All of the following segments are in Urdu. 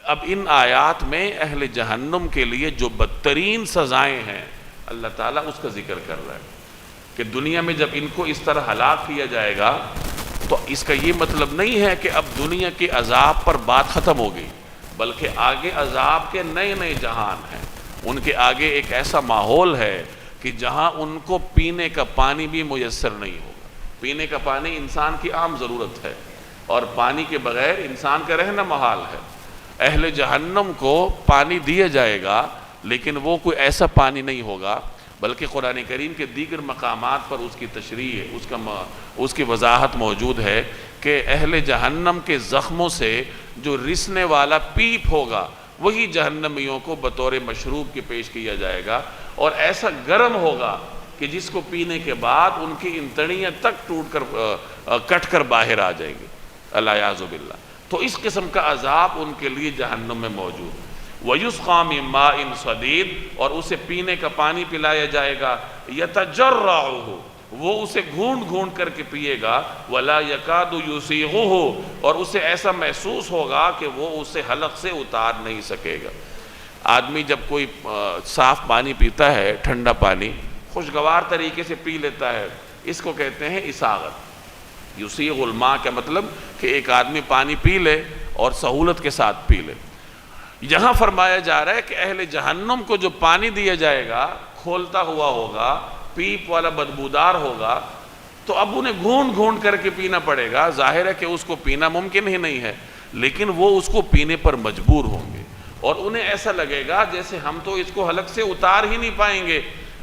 اب ان آیات میں اہل جہنم کے لیے جو بدترین سزائیں ہیں اللہ تعالیٰ اس کا ذکر کر رہا ہے کہ دنیا میں جب ان کو اس طرح ہلاک کیا جائے گا تو اس کا یہ مطلب نہیں ہے کہ اب دنیا کے عذاب پر بات ختم ہو گئی، بلکہ آگے عذاب کے نئے نئے جہان ہیں، ان کے آگے ایک ایسا ماحول ہے کہ جہاں ان کو پینے کا پانی بھی میسر نہیں ہوگا۔ پینے کا پانی انسان کی عام ضرورت ہے اور پانی کے بغیر انسان کا رہنا محال ہے۔ اہل جہنم کو پانی دیا جائے گا لیکن وہ کوئی ایسا پانی نہیں ہوگا، بلکہ قرآن کریم کے دیگر مقامات پر اس کی تشریح اس کی وضاحت موجود ہے کہ اہل جہنم کے زخموں سے جو رسنے والا پیپ ہوگا وہی جہنمیوں کو بطور مشروب کے پیش کیا جائے گا، اور ایسا گرم ہوگا کہ جس کو پینے کے بعد ان کی انتڑیاں تک ٹوٹ کر کٹ کر باہر آ جائیں گے، الیاذ باللہ۔ تو اس قسم کا عذاب ان کے لیے جہنم میں موجود ہے۔ وَيُسْقَىٰ مِن مَّاءٍ صَدِيدٍ، اور اسے پینے کا پانی پلایا جائے گا، يَتَجَرَّعُهُ، وہ اسے گھونٹ گھونٹ کر کے پیے گا، وَلَا يَكَادُ يُسِيغُهُ، اور اسے ایسا محسوس ہوگا کہ وہ اسے حلق سے اتار نہیں سکے گا۔ آدمی جب کوئی صاف پانی پیتا ہے، ٹھنڈا پانی خوشگوار طریقے سے پی لیتا ہے، اس کو کہتے ہیں اساغت۔ یسیغ الماء کا مطلب کہ ایک آدمی پانی پی لے اور سہولت کے ساتھ پی لے۔ یہاں فرمایا جا رہا ہے کہ اہل جہنم کو جو پانی دیا جائے گا کھولتا ہوا ہوگا، پیپ والا بدبودار ہوگا، تو اب انہیں گھونٹ گھونٹ کر کے پینا پڑے گا۔ ظاہر ہے کہ اس کو پینا ممکن ہی نہیں ہے، لیکن وہ اس کو پینے پر مجبور ہوں گے، اور انہیں ایسا لگے گا جیسے ہم تو اس کو حلق سے اتار ہی نہیں پائیں گے،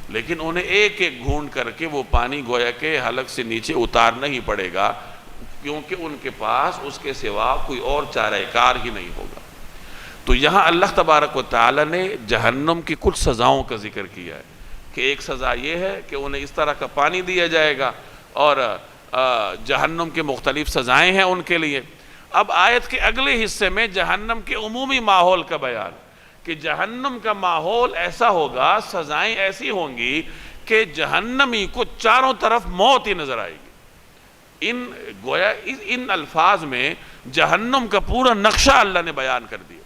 لیکن انہیں ایک ایک گھونٹ کر کے وہ پانی گویا کہ حلق سے نیچے اتارنا ہی پڑے گا، کیونکہ ان کے پاس اس کے سوا کوئی اور چارہ کار ہی نہیں ہوگا۔ تو یہاں اللہ تبارک و تعالی نے جہنم کی کچھ سزاؤں کا ذکر کیا ہے کہ ایک سزا یہ ہے کہ انہیں اس طرح کا پانی دیا جائے گا، اور جہنم کے مختلف سزائیں ہیں ان کے لیے۔ اب آیت کے اگلے حصے میں جہنم کے عمومی ماحول کا بیان کہ جہنم کا ماحول ایسا ہوگا، سزائیں ایسی ہوں گی کہ جہنمی کو چاروں طرف موت ہی نظر آئے گی۔ ان الفاظ میں جہنم کا پورا نقشہ اللہ نے بیان کر دیا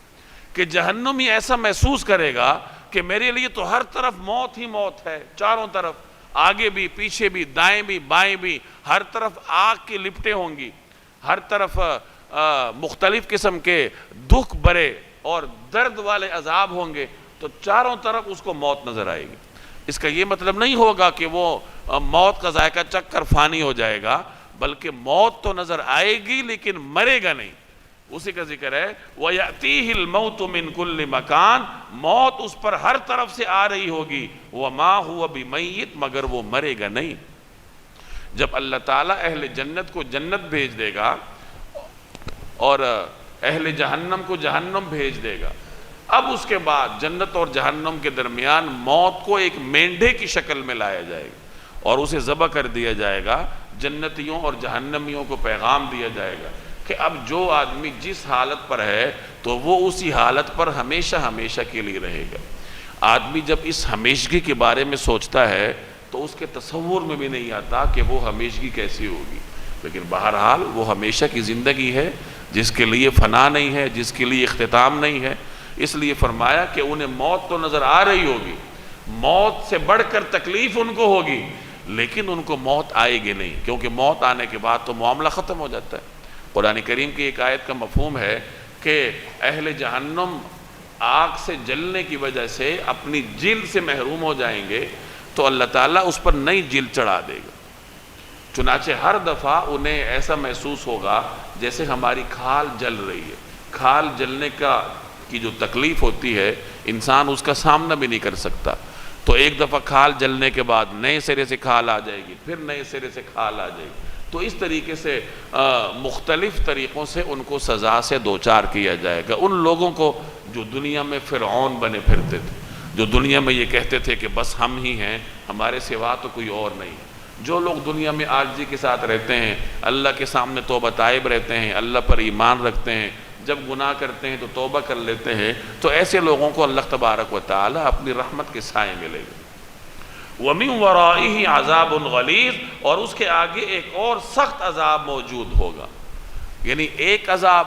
کہ جہنمی ایسا محسوس کرے گا کہ میرے لیے تو ہر طرف موت ہی موت ہے، چاروں طرف، آگے بھی پیچھے بھی دائیں بھی بائیں بھی، ہر طرف آگ کی لپٹیں ہوں گی، ہر طرف مختلف قسم کے دکھ برے اور درد والے عذاب ہوں گے، تو چاروں طرف اس کو موت نظر آئے گی۔ اس کا یہ مطلب نہیں ہوگا کہ وہ موت کا ذائقہ چکھ کر فانی ہو جائے گا، بلکہ موت تو نظر آئے گی لیکن مرے گا نہیں۔ اسی کا ذکر ہے وَيَأْتِيهِ الْمَوْتُ مِنْ كُلِّ مَكَانٍ، موت اس پر ہر طرف سے آ رہی ہوگی، وَمَا هُوَ بِمَيِّتٍ، مگر وہ مرے گا نہیں۔ جب اللہ تعالیٰ اہل جنت کو جنت بھیج دے گا اور اہل جہنم کو جہنم بھیج دے گا، اب اس کے بعد جنت اور جہنم کے درمیان موت کو ایک مینڈھے کی شکل میں لایا جائے گا اور اسے ذبح کر دیا جائے گا۔ جنتیوں اور جہنمیوں کو پیغام دیا جائے گا کہ اب جو آدمی جس حالت پر ہے تو وہ اسی حالت پر ہمیشہ ہمیشہ کے لیے رہے گا۔ آدمی جب اس ہمیشگی کے بارے میں سوچتا ہے تو اس کے تصور میں بھی نہیں آتا کہ وہ ہمیشگی کیسی ہوگی، لیکن بہرحال وہ ہمیشہ کی زندگی ہے جس کے لیے فنا نہیں ہے، جس کے لیے اختتام نہیں ہے۔ اس لیے فرمایا کہ انہیں موت تو نظر آ رہی ہوگی، موت سے بڑھ کر تکلیف ان کو ہوگی، لیکن ان کو موت آئے گی نہیں، کیونکہ موت آنے کے بعد تو معاملہ ختم ہو جاتا ہے۔ قرآن کریم کی ایک آیت کا مفہوم ہے کہ اہل جہنم آگ سے جلنے کی وجہ سے اپنی جلد سے محروم ہو جائیں گے، تو اللہ تعالیٰ اس پر نئی جلد چڑھا دے گا۔ چنانچہ ہر دفعہ انہیں ایسا محسوس ہوگا جیسے ہماری کھال جل رہی ہے۔ کھال جلنے کی جو تکلیف ہوتی ہے انسان اس کا سامنا بھی نہیں کر سکتا، تو ایک دفعہ کھال جلنے کے بعد نئے سرے سے کھال آ جائے گی، پھر نئے سرے سے کھال آ جائے گی۔ تو اس طریقے سے مختلف طریقوں سے ان کو سزا سے دوچار کیا جائے گا۔ ان لوگوں کو جو دنیا میں فرعون بنے پھرتے تھے، جو دنیا میں یہ کہتے تھے کہ بس ہم ہی ہیں، ہمارے سوا تو کوئی اور نہیں ہے، جو لوگ دنیا میں عاجزی کے ساتھ رہتے ہیں، اللہ کے سامنے توبہ طائب رہتے ہیں، اللہ پر ایمان رکھتے ہیں، جب گناہ کرتے ہیں تو توبہ کر لیتے ہیں، تو ایسے لوگوں کو اللہ تبارک و تعالی اپنی رحمت کے سائے ملے گا۔ وَمِن وَرَائِهِ عَذَابٌ غَلِيظٌ، اور اس کے آگے ایک اور سخت عذاب موجود ہوگا۔ یعنی ایک عذاب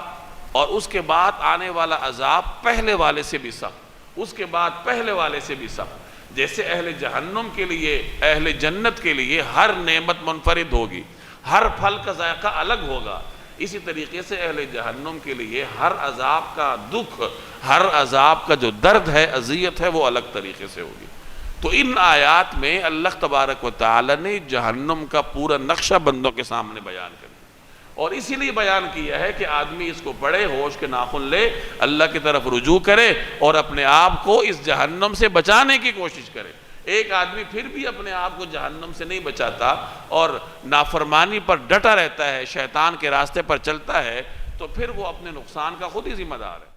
اور اس کے بعد آنے والا عذاب پہلے والے سے بھی سخت، اس کے بعد پہلے والے سے بھی سخت۔ جیسے اہل جہنم کے لیے، اہل جنت کے لیے ہر نعمت منفرد ہوگی، ہر پھل کا ذائقہ الگ ہوگا، اسی طریقے سے اہل جہنم کے لیے ہر عذاب کا دکھ، ہر عذاب کا جو درد ہے، اذیت ہے، وہ الگ طریقے سے ہوگی۔ تو ان آیات میں اللہ تبارک و تعالی نے جہنم کا پورا نقشہ بندوں کے سامنے بیان کر دیا، اور اسی لیے بیان کیا ہے کہ آدمی اس کو پڑھے، ہوش کے ناخن لے، اللہ کی طرف رجوع کرے اور اپنے آپ کو اس جہنم سے بچانے کی کوشش کرے۔ ایک آدمی پھر بھی اپنے آپ کو جہنم سے نہیں بچاتا اور نافرمانی پر ڈٹا رہتا ہے، شیطان کے راستے پر چلتا ہے، تو پھر وہ اپنے نقصان کا خود ہی ذمہ دار ہے۔